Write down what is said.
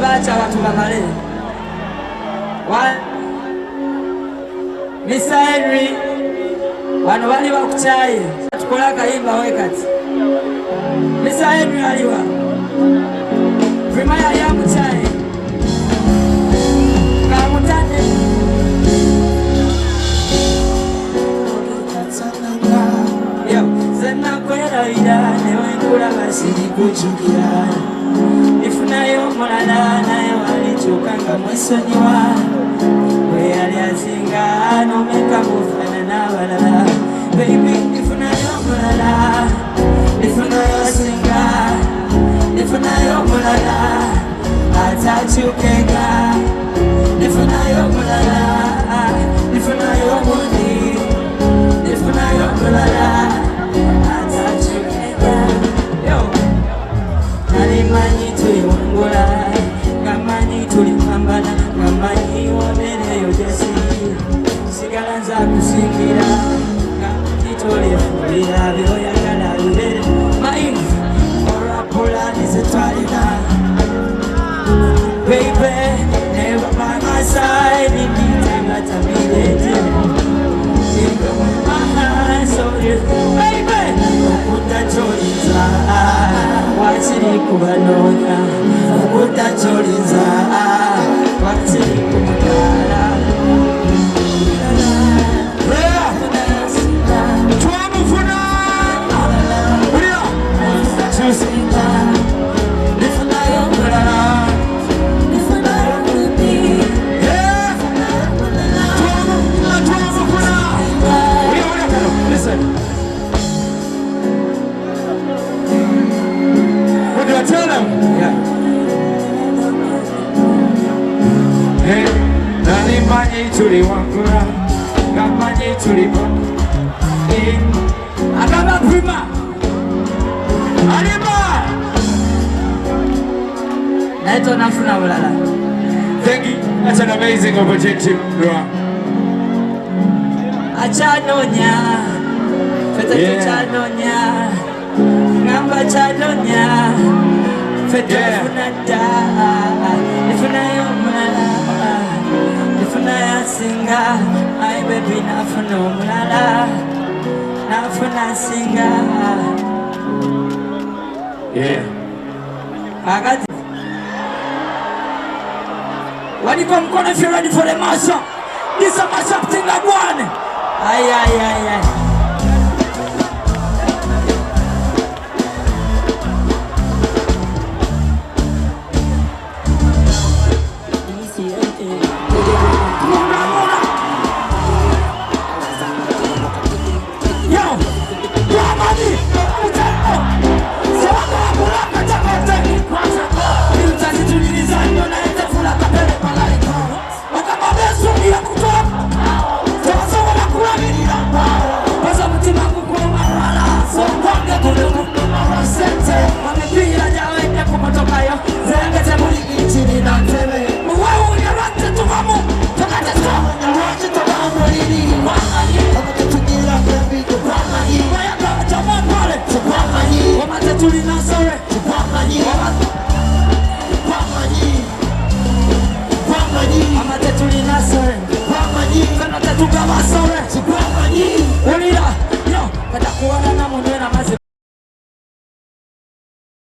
bacha watu bamale. Mr. Henry wano bali bakuchaye tukola kayimba wekati. Mr. Henry aliwa primaya ya muchaye kamutane yo zena kwera ida newe kula basiri kuchukira ifunayo mulala naye walichukanga mwesonyiwa we aliazinga nomeka mufana n'abalala baby ifunayo mulala ifunayo singa ifunayo mulala atachukega ifunayo mulala ifunayo mudi ifunayo mulala atachukega yo nalimanyi tuliwangula ngamanyi tulipambana ngamanyi wabereyo jesi sigala nza kusingira ngitolefulira byoyagala bibere maivu olwapulani zetwalina baby never by my side anytime that I'm needed you go in my heart so you baby okutacholinza wakiri kubanonya okutacholinza wakiri kumutala Nalimanyi tuliwangula ngamanyi tulipo agaba prima alima naito nafuna bulala. Thank you. That's an amazing opportunity, bro. Achanonya fete chanonya ngamba chanonya fete funada ifunayo mulala ifunaya singa ay baby nafuna mulala nafuna singa agati when you come if you're ready for the mashup. This is a mashup thing like one. Ay. Tulina sore,